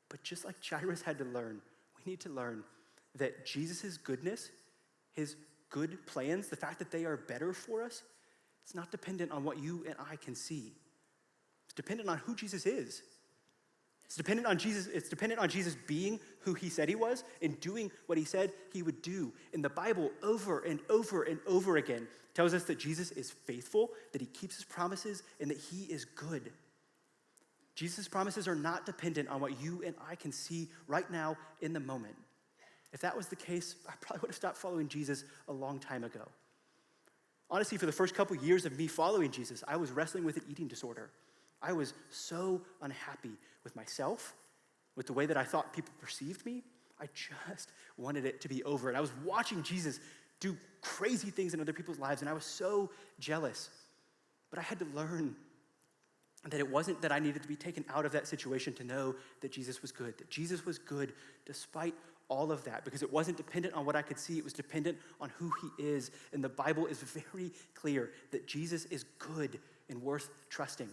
But just like Jairus had to learn, we need to learn that Jesus' goodness, his good plans, the fact that they are better for us, it's not dependent on what you and I can see. It's dependent on who Jesus is. It's dependent on Jesus being who he said he was and doing what he said he would do. In the Bible, over and over and over again, tells us that Jesus is faithful, that he keeps his promises, and that he is good. Jesus' promises are not dependent on what you and I can see right now in the moment. If that was the case, I probably would have stopped following Jesus a long time ago. Honestly, for the first couple years of me following Jesus, I was wrestling with an eating disorder. I was so unhappy with myself, with the way that I thought people perceived me. I just wanted it to be over. And I was watching Jesus do crazy things in other people's lives, and I was so jealous. But I had to learn that it wasn't that I needed to be taken out of that situation to know that Jesus was good, that Jesus was good despite all of that, because it wasn't dependent on what I could see, it was dependent on who he is. And the Bible is very clear that Jesus is good and worth trusting.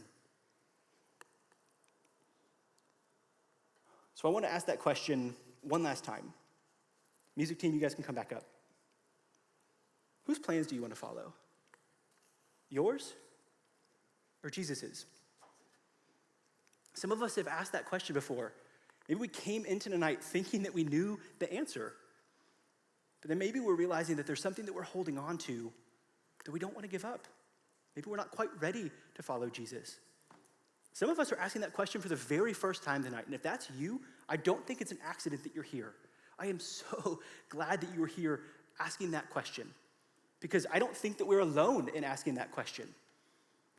So I want to ask that question one last time. Music team, you guys can come back up. Whose plans do you want to follow? Yours or Jesus's? Some of us have asked that question before. Maybe we came into tonight thinking that we knew the answer. But then maybe we're realizing that there's something that we're holding on to that we don't want to give up. Maybe we're not quite ready to follow Jesus. Some of us are asking that question for the very first time tonight. And if that's you, I don't think it's an accident that you're here. I am so glad that you are here asking that question, because I don't think that we're alone in asking that question.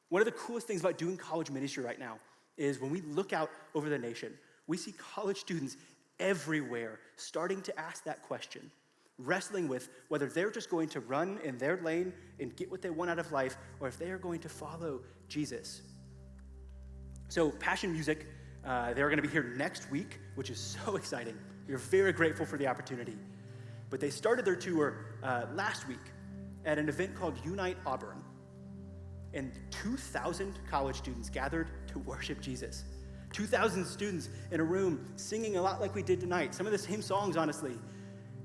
One of the coolest things about doing college ministry right now is when we look out over the nation, we see college students everywhere starting to ask that question, wrestling with whether they're just going to run in their lane and get what they want out of life, or if they are going to follow Jesus. So Passion Music, they're going to be here next week, which is so exciting. We're very grateful for the opportunity. But they started their tour last week at an event called Unite Auburn. And 2,000 college students gathered to worship Jesus. 2,000 students in a room singing a lot like we did tonight. Some of the same songs, honestly.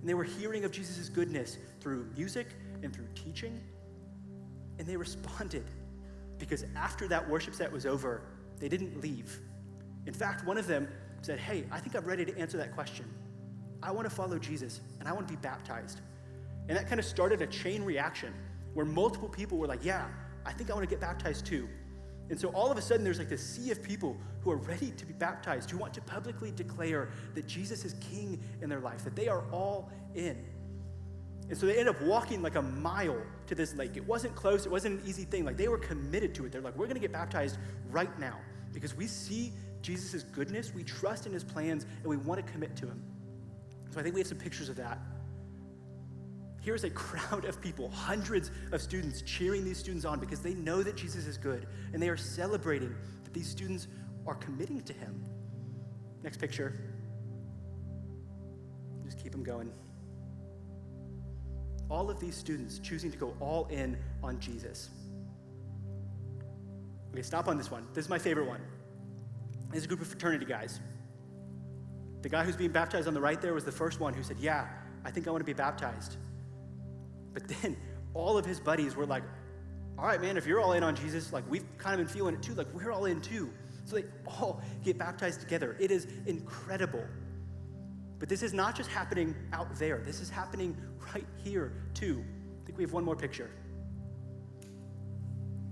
And they were hearing of Jesus' goodness through music and through teaching. And they responded, because after that worship set was over, they didn't leave. In fact, one of them said, hey, I think I'm ready to answer that question. I want to follow Jesus, and I want to be baptized. And that kind of started a chain reaction where multiple people were like, yeah, I think I want to get baptized too. And so all of a sudden, there's like this sea of people who are ready to be baptized, who want to publicly declare that Jesus is king in their life, that they are all in. And so they end up walking like a mile to this lake. It wasn't close. It wasn't an easy thing. Like, they were committed to it. They're like, we're going to get baptized right now because we see Jesus' goodness, we trust in his plans, and we want to commit to him. So I think we have some pictures of that. Here's a crowd of people, hundreds of students cheering these students on because they know that Jesus is good, and they are celebrating that these students are committing to him. Next picture. Just keep them going. All of these students choosing to go all in on Jesus. Okay, stop on this one. This is my favorite one. This is a group of fraternity guys. The guy who's being baptized on the right there was the first one who said, yeah, I think I want to be baptized. But then all of his buddies were like, all right, man, if you're all in on Jesus, like, we've kind of been feeling it too, like, we're all in too. So they all get baptized together. It is incredible. But this is not just happening out there. This is happening right here too. I think we have one more picture.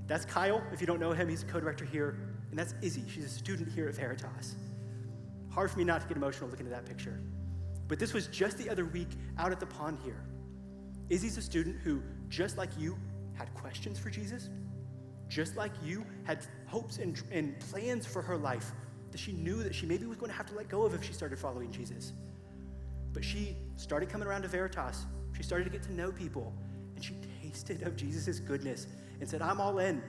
That's Kyle. If you don't know him, he's a co-director here. And that's Izzy. She's a student here at Veritas. Hard for me not to get emotional looking at that picture. But this was just the other week out at the pond here. Izzy's a student who, just like you, had questions for Jesus. Just like you, had hopes and plans for her life that she knew that she maybe was going to have to let go of if she started following Jesus. But she started coming around to Veritas. She started to get to know people. And she tasted of Jesus' goodness and said, I'm all in.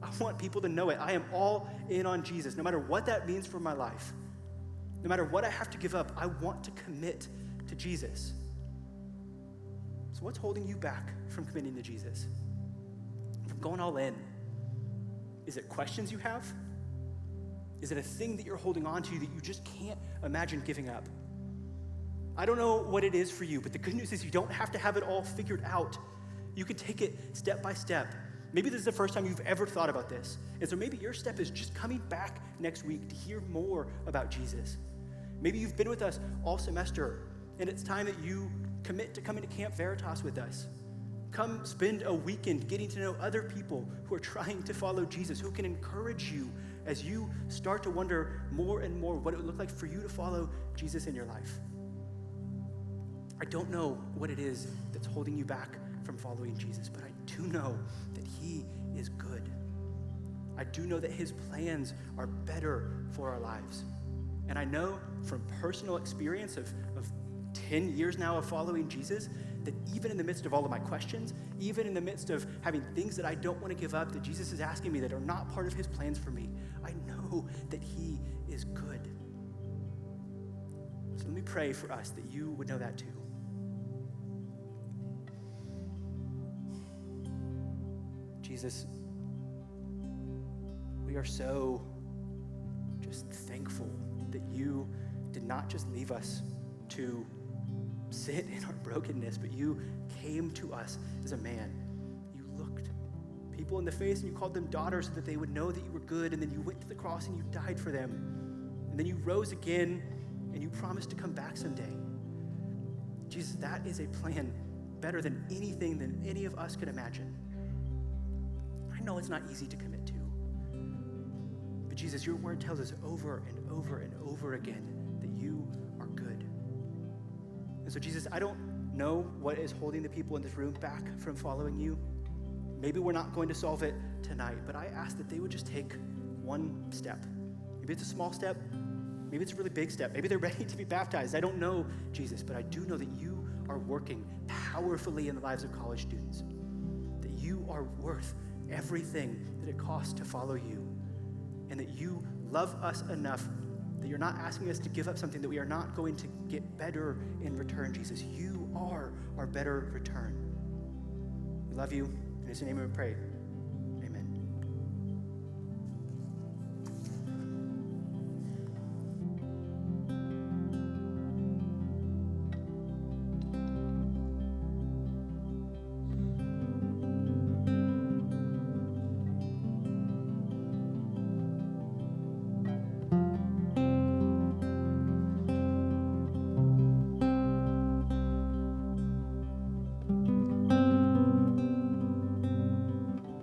I want people to know it. I am all in on Jesus, no matter what that means for my life. No matter what I have to give up, I want to commit to Jesus. So what's holding you back from committing to Jesus? From going all in? Is it questions you have? Is it a thing that you're holding on to that you just can't imagine giving up? I don't know what it is for you, but the good news is you don't have to have it all figured out. You can take it step by step. Maybe this is the first time you've ever thought about this. And so maybe your step is just coming back next week to hear more about Jesus. Maybe you've been with us all semester, and it's time that you commit to coming to Camp Veritas with us. Come spend a weekend getting to know other people who are trying to follow Jesus, who can encourage you as you start to wonder more and more what it would look like for you to follow Jesus in your life. I don't know what it is that's holding you back from following Jesus, but I do know that he is good. I do know that his plans are better for our lives. And I know from personal experience of 10 years now of following Jesus, that even in the midst of all of my questions, even in the midst of having things that I don't want to give up, that Jesus is asking me that are not part of his plans for me, I know that he is good. So let me pray for us that you would know that too. Jesus, we are so just thankful that you did not just leave us to sit in our brokenness, but you came to us as a man. You looked people in the face and you called them daughters so that they would know that you were good, and then you went to the cross and you died for them. And then you rose again and you promised to come back someday. Jesus, that is a plan better than anything that any of us could imagine. I know it's not easy to commit to, but Jesus, your word tells us over and over and over again that you are good. And so Jesus, I don't know what is holding the people in this room back from following you. Maybe we're not going to solve it tonight, but I ask that they would just take one step. Maybe it's a small step, maybe it's a really big step. Maybe they're ready to be baptized. I don't know, Jesus, but I do know that you are working powerfully in the lives of college students, that you are worth everything that it costs to follow you, and that you love us enough that you're not asking us to give up something that we are not going to get better in return, Jesus. You are our better return. We love you. In his name we pray. Amen.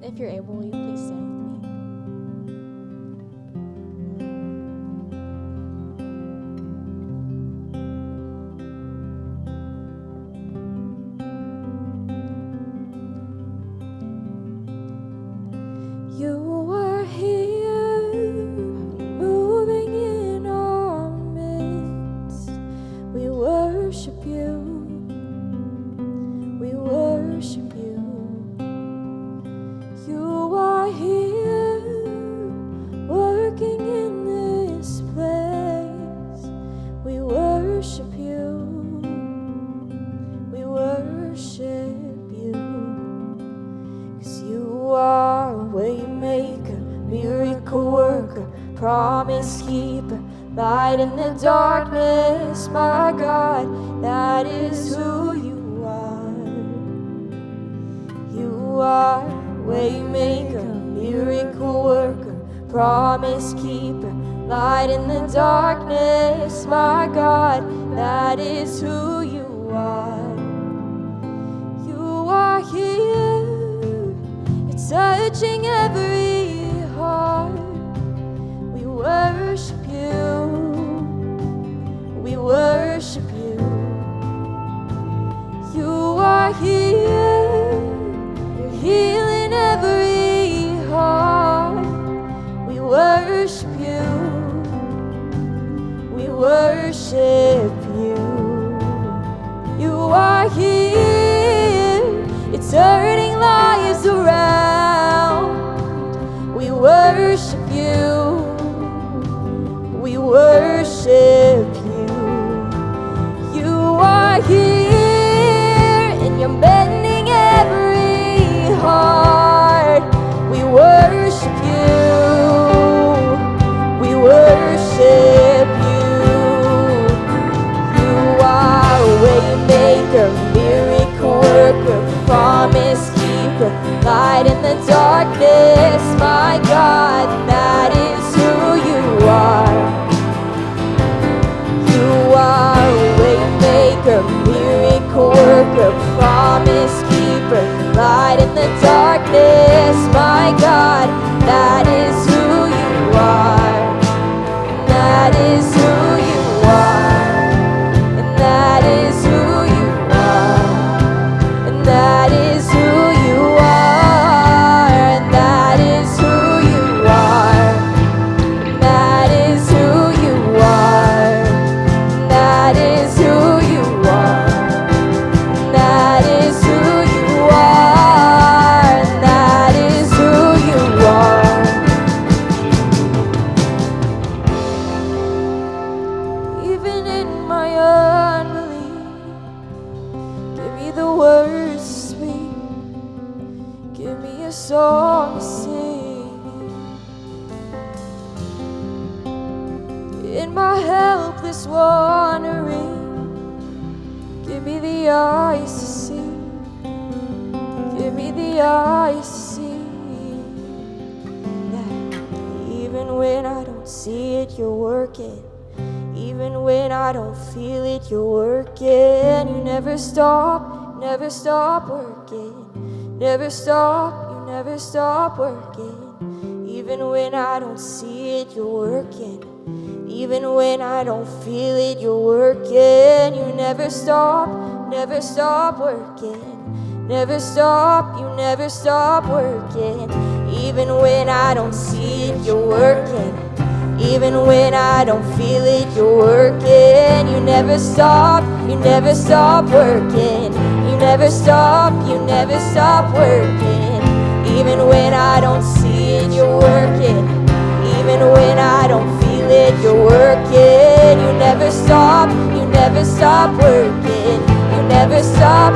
If you're able, will you please stand with me? worship you. We worship you. You are here, working in this place. We worship you. We worship you. 'Cause you are a way maker, miracle worker, promise keeper, light in the darkness, my God, that is who you are. You are way maker, miracle worker, promise keeper, light in the darkness, my God, that is who you are. You are here, you're touching every heart. We worship you. We worship you. You are here. You're healing every heart. We worship you. We worship you. You are here. You're turning lives around. We worship you. We worship you. You are here and you're mending every heart. We worship you. We worship you. You are a way maker, miracle worker, promise keeper, light in the darkness, my God, that is who you are. You are a way maker, miracle worker, promise keeper, light in the darkness, my God, that is who you are. That is who you are. And that is who you are. And that is who you are. And that is who you are. And that is who you are. And that is who you are. And that is who you are. And that is who you are. Even in my unbelief, give me the words to speak. Give me a song to sing. In my helpless wandering, give me the eyes to see. Give me the eyes to see that even when I don't see it, you're working. Even when I don't feel it, you're working. You never stop working. Never stop, you never stop working. Even when I don't see it, you're working. Even when I don't feel it, you're working. You never stop working. Never stop, you never stop working. Even when I don't see it, you're working. Even when I don't feel it, you're working. You never stop working. You never stop working. Even when I don't see it, you're working. Even when I don't feel it, you're working. You never stop working. You never stop.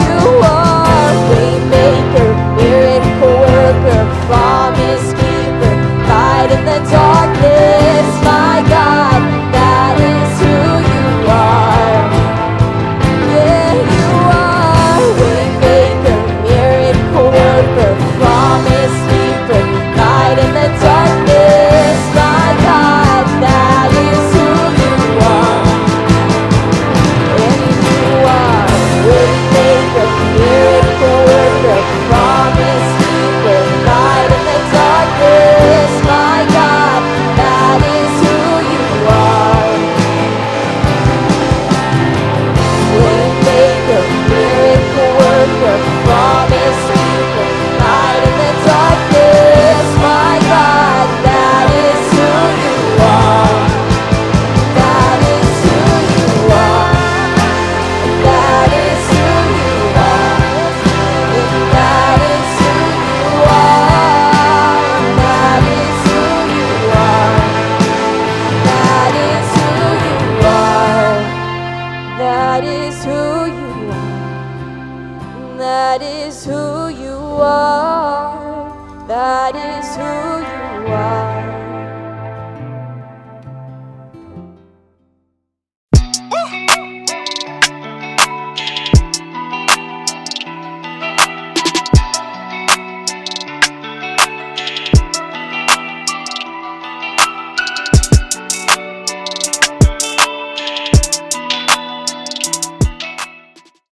You are waymaker, miracle worker, promise keeper, light in the darkness, my God, that is who you are. Yeah, you are waymaker, miracle worker, promise keeper, light in the darkness, my God, that is who you are. And you are waymaker, miracle worker, is who you are.